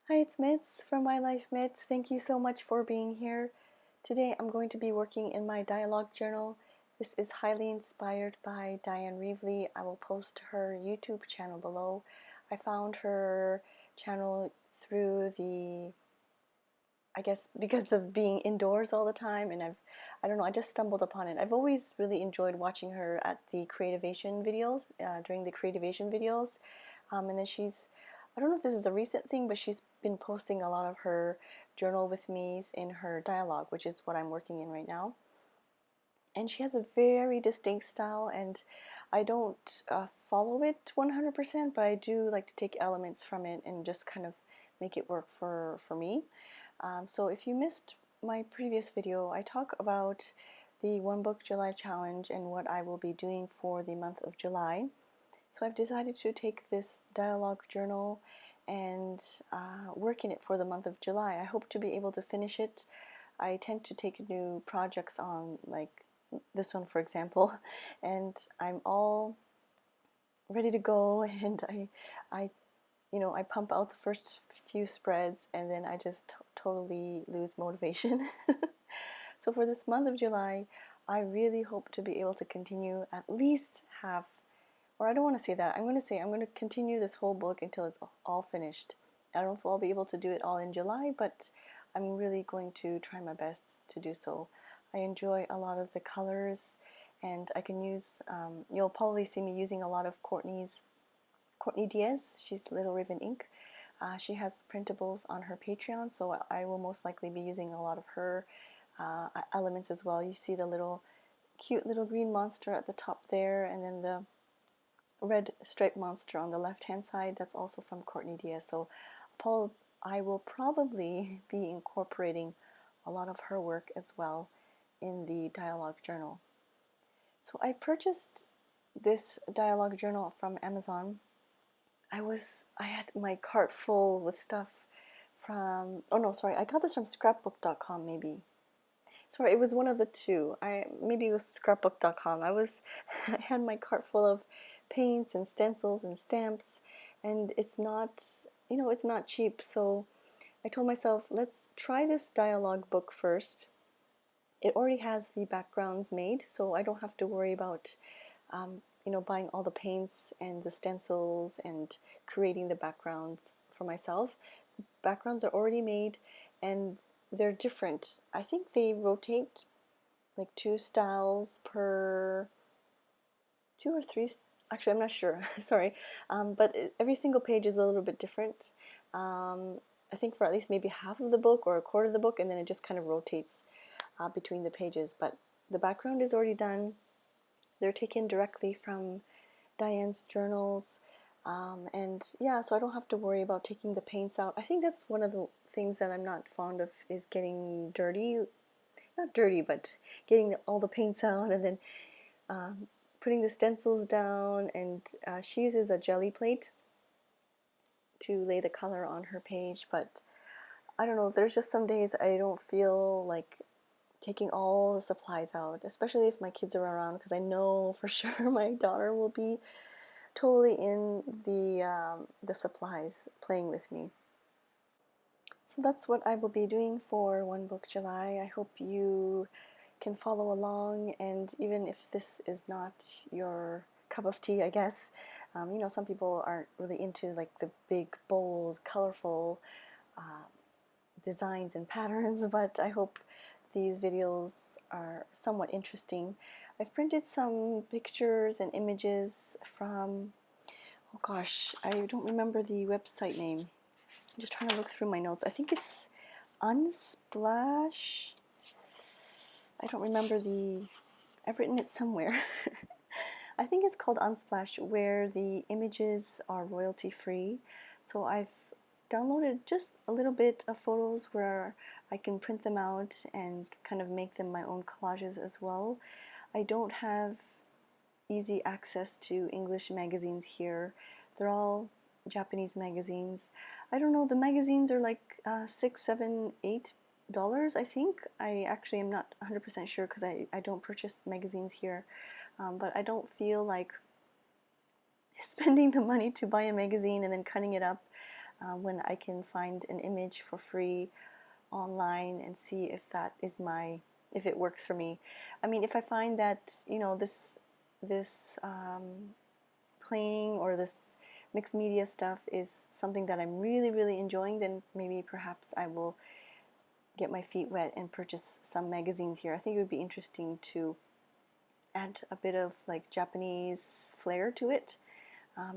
Hi, it's Mitz from My Life Mitz. Thank you so much for being here. Today I'm going to be working in my dialogue journal. This is highly inspired by Dyan Reaveley. I will post her YouTube channel below. I found her channel through I guess because of being indoors all the time, and I don't know, I just stumbled upon it. I've always really enjoyed watching her at the Creativation videos, during the Creativation videos. And then I don't know if this is a recent thing, but she's been posting a lot of her journal with me's in her dialogue, which is what I'm working in right now. And she has a very distinct style, and I don't follow it 100%, but I do like to take elements from it and just kind of make it work for me. So if you missed my previous video, I talk about the One Book July Challenge and what I will be doing for the month of July. So I've decided to take this dialogue journal and work in it for the month of July. I hope to be able to finish it. I tend to take new projects on, like this one for example, and I'm all ready to go, and I pump out the first few spreads and then I just totally lose motivation. So for this month of July, I really hope to be able to continue at least half, or I don't want to say that, I'm going to continue this whole book until it's all finished. I don't know if I'll be able to do it all in July, but I'm really going to try my best to do so. I enjoy a lot of the colors, and I can use, you'll probably see me using a lot of Courtney Diaz. She's Little Ribbon Ink. She has printables on her Patreon, so I will most likely be using a lot of her elements as well. You see the cute little green monster at the top there, and then the red striped monster on the left hand side. That's also from Courtney Diaz. So I will probably be incorporating a lot of her work as well in the dialogue journal. So I purchased this dialogue journal from Amazon. I had my cart full with stuff from, oh no, sorry, I got this from scrapbook.com maybe. Sorry, it was one of the two. Maybe it was scrapbook.com. I had my cart full of paints and stencils and stamps, and it's not, it's not cheap. So I told myself, let's try this dialogue book first. It already has the backgrounds made, so I don't have to worry about buying all the paints and the stencils and creating the backgrounds for myself. The backgrounds are already made, and they're different. I think they rotate like 2 styles per 2 or 3. Actually, I'm not sure. Sorry, but every single page is a little bit different. I think for at least maybe half of the book or a quarter of the book, and then it just kind of rotates between the pages. But the background is already done. They're taken directly from Dyan's journals, and yeah, so I don't have to worry about taking the paints out. I think that's one of the things that I'm not fond of, is getting dirty. Not dirty, but getting all the paints out and then putting the stencils down. And she uses a jelly plate to lay the color on her page, but I don't know, there's just some days I don't feel like taking all the supplies out, especially if my kids are around, because I know for sure my daughter will be totally in the supplies playing with me. So that's what I will be doing for One Book July. I hope you can follow along, and even if this is not your cup of tea, I guess, some people aren't really into like the big, bold, colorful designs and patterns, but I hope these videos are somewhat interesting. I've printed some pictures and images from, oh gosh, I don't remember the website name. I'm just trying to look through my notes. I think it's Unsplash. I don't remember I've written it somewhere. I think it's called Unsplash, where the images are royalty free. So I've downloaded just a little bit of photos where I can print them out and kind of make them my own collages as well. I don't have easy access to English magazines here. They're all Japanese magazines. I don't know, the magazines are like $6, $7, $8, I think. I actually am not 100% sure because I don't purchase magazines here, but I don't feel like spending the money to buy a magazine and then cutting it up. when I can find an image for free online and see if that is if it works for me. I mean, if I find that, you know, this playing or this mixed media stuff is something that I'm really enjoying, then maybe perhaps I will get my feet wet and purchase some magazines here. I think it would be interesting to add a bit of like Japanese flair to it,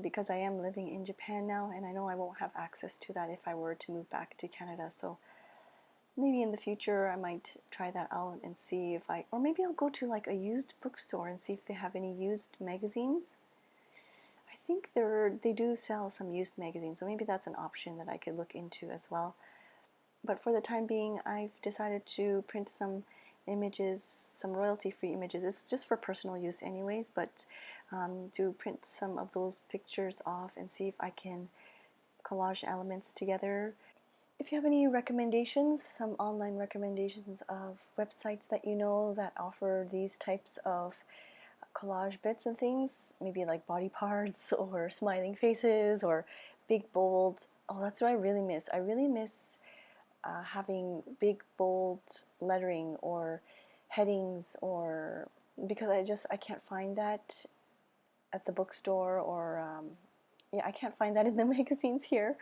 because I am living in Japan now, and I know I won't have access to that if I were to move back to Canada. So maybe in the future I might try that out and see if or maybe I'll go to like a used bookstore and see if they have any used magazines. I think they do sell some used magazines, so maybe that's an option that I could look into as well. But for the time being, I've decided to print some images, some royalty-free images. It's just for personal use anyways, but to print some of those pictures off and see if I can collage elements together. If you have any recommendations, some online recommendations of websites that you know that offer these types of collage bits and things, maybe like body parts or smiling faces or big bold, oh, that's what I really miss. I really miss having big bold lettering or headings, or because I can't find that at the bookstore, or yeah, I can't find that in the magazines here.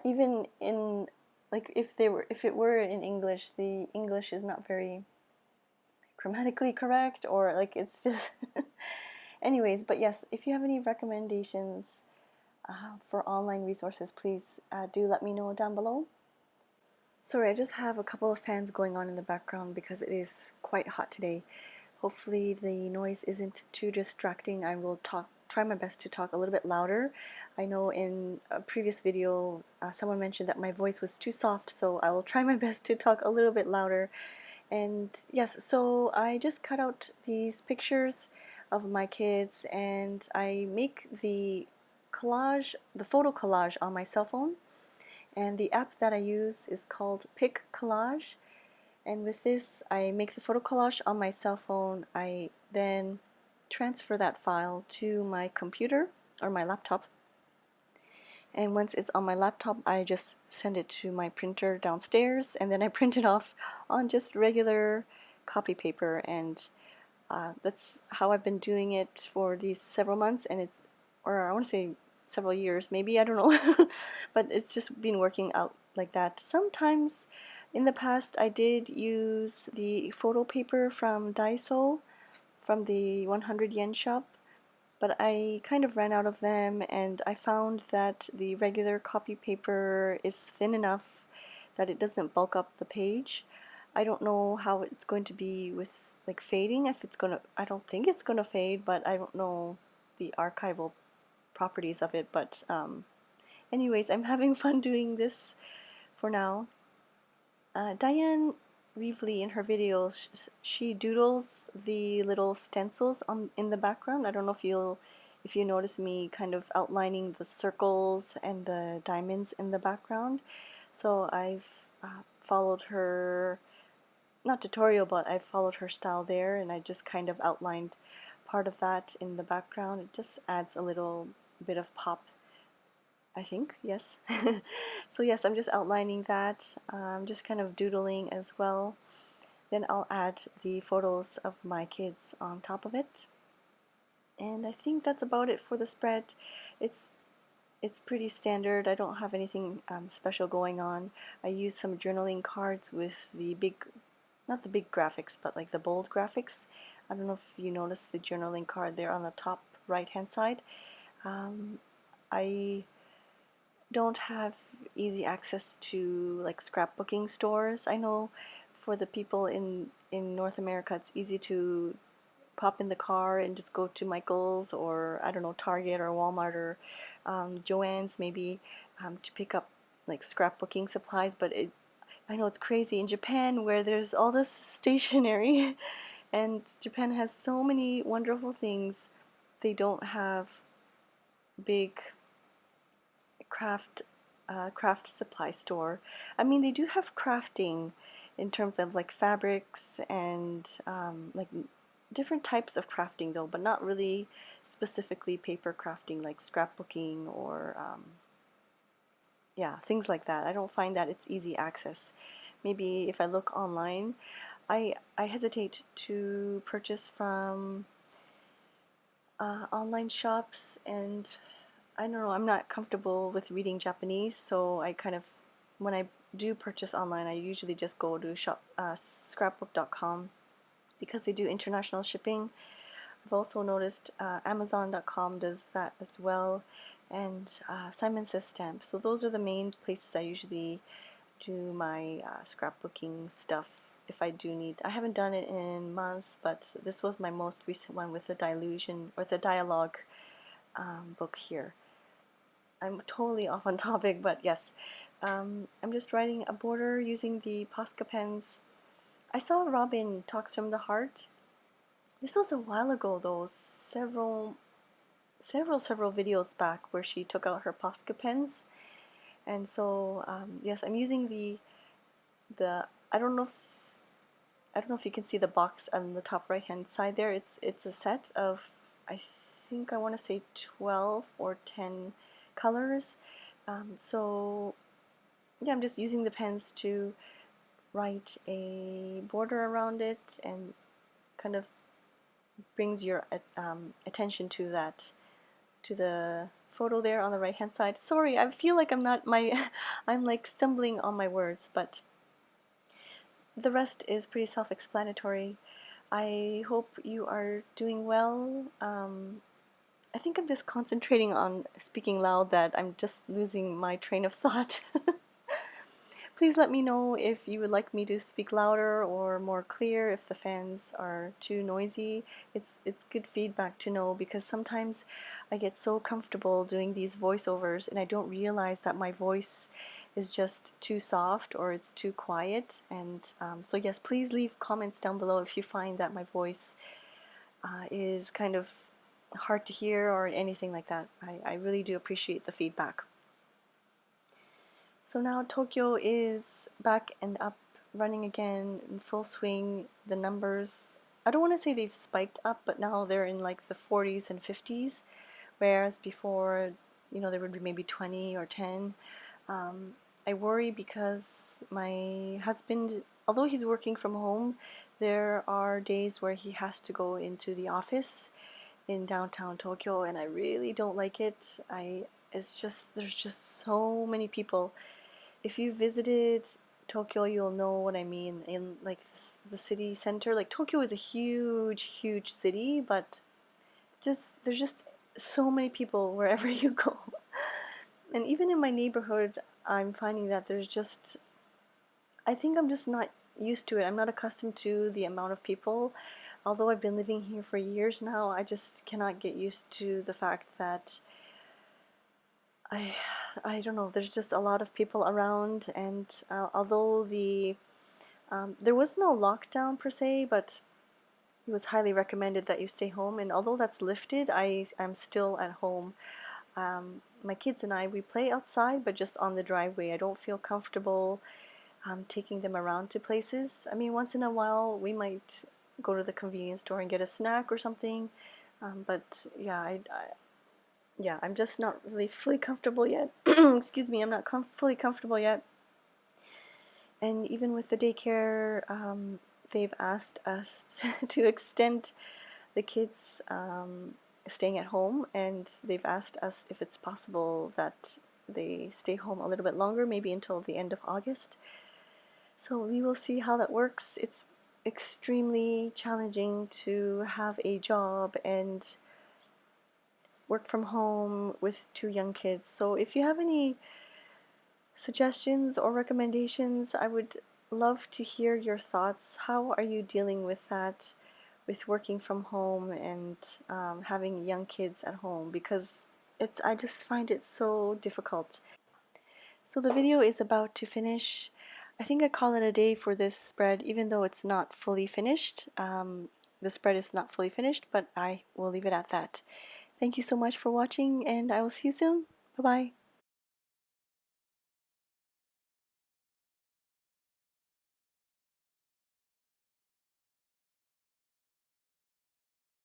Even in, like, if it were in English, the English is not very grammatically correct, or like it's just anyways. But yes, if you have any recommendations for online resources, please do let me know down below. Sorry, I just have a couple of fans going on in the background because it is quite hot today. Hopefully the noise isn't too distracting. I will try my best to talk a little bit louder. I know in a previous video someone mentioned that my voice was too soft, so I will try my best to talk a little bit louder. And yes, so I just cut out these pictures of my kids, and I make the photo collage on my cell phone. And the app that I use is called Pic Collage. And with this, I make the photo collage on my cell phone. I then transfer that file to my computer or my laptop. And once it's on my laptop, I just send it to my printer downstairs, and then I print it off on just regular copy paper. And that's how I've been doing it for these several months, and or I want to say several years, maybe, I don't know. But it's just been working out like that. Sometimes in the past I did use the photo paper from Daiso, from the 100 yen shop, but I kind of ran out of them, and I found that the regular copy paper is thin enough that it doesn't bulk up the page. I don't know how it's going to be with like fading, if it's gonna, I don't think it's gonna fade, but I don't know the archival properties of it. But anyways, I'm having fun doing this for now. Dyan Reaveley, in her videos, she doodles the little stencils in the background. I don't know if you notice me kind of outlining the circles and the diamonds in the background. So I've followed her, not tutorial, but I've followed her style there, and I just kind of outlined part of that in the background. It just adds a little bit of pop, I think, yes. So yes, I'm just outlining that, just kind of doodling as well. Then I'll add the photos of my kids on top of it. And I think that's about it for the spread. It's pretty standard. I don't have anything special going on. I use some journaling cards with the big, not the big graphics, but like the bold graphics. I don't know if you noticed the journaling card there on the top right hand side. I don't have easy access to like scrapbooking stores. I know for the people in North America, it's easy to pop in the car and just go to Michael's, or I don't know, Target or Walmart, or Joann's maybe, to pick up like scrapbooking supplies. But I know it's crazy in Japan, where there's all this stationery and Japan has so many wonderful things. They don't have big craft supply store. I mean, they do have crafting in terms of like fabrics and like different types of crafting though, but not really specifically paper crafting like scrapbooking or yeah, things like that. I don't find that it's easy access. Maybe if I look online, I hesitate to purchase from online shops, and I don't know, I'm not comfortable with reading Japanese, so I kind of, when I do purchase online, I usually just go to scrapbook.com because they do international shipping. I've also noticed Amazon.com does that as well, and Simon Says Stamps. So those are the main places I usually do my scrapbooking stuff if I do need. I haven't done it in months, but this was my most recent one with the Dyalog book here. I'm totally off on topic, but yes, I'm just writing a border using the Posca pens. I saw Robin Talks from the Heart. This was a while ago though, several videos back, where she took out her Posca pens. And so yes, I'm using the I don't know if you can see the box on the top right hand side there. It's a set of, I think I want to say 12 or 10 colors. So yeah, I'm just using the pens to write a border around it, and kind of brings your attention to the photo there on the right hand side. Sorry, I feel like I'm like stumbling on my words, but the rest is pretty self-explanatory. I hope you are doing well. I think I'm just concentrating on speaking loud that I'm just losing my train of thought. Please let me know if you would like me to speak louder or more clear, if the fans are too noisy. It's good feedback to know, because sometimes I get so comfortable doing these voiceovers and I don't realize that my voice is just too soft or it's too quiet. And so yes, please leave comments down below if you find that my voice is kind of hard to hear or anything like that. I really do appreciate the feedback. So now Tokyo is back and up, running again in full swing. The numbers, I don't want to say they've spiked up, but now they're in like the 40s and 50s, whereas before, you know, there would be maybe 20 or 10. I worry because my husband, although he's working from home, there are days where he has to go into the office in downtown Tokyo, and I really don't like it. It's just, there's just so many people. If you visited Tokyo, you'll know what I mean. In like the city center, like Tokyo is a huge city, but there's just so many people wherever you go. And even in my neighborhood, I'm finding that there's just, I think I'm just not used to it. I'm not accustomed to the amount of people. Although I've been living here for years now, I just cannot get used to the fact that I don't know, there's just a lot of people around. And although there was no lockdown per se, but it was highly recommended that you stay home, and although that's lifted, I'm still at home. My kids and I, we play outside, but just on the driveway. I don't feel comfortable taking them around to places. I mean, once in a while we might go to the convenience store and get a snack or something, but yeah, I'm just not really fully comfortable yet. Excuse me, I'm not fully comfortable yet. And even with the daycare, they've asked us to extend the kids staying at home, and they've asked us if it's possible that they stay home a little bit longer, maybe until the end of August. So we will see how that works. It's extremely challenging to have a job and work from home with 2 young kids. So if you have any suggestions or recommendations, I would love to hear your thoughts. How are you dealing with that, with working from home and having young kids at home? Because I just find it so difficult. So the video is about to finish. I think I call it a day for this spread, even though it's not fully finished. The spread is not fully finished, but I will leave it at that. Thank you so much for watching, and I will see you soon. Bye-bye.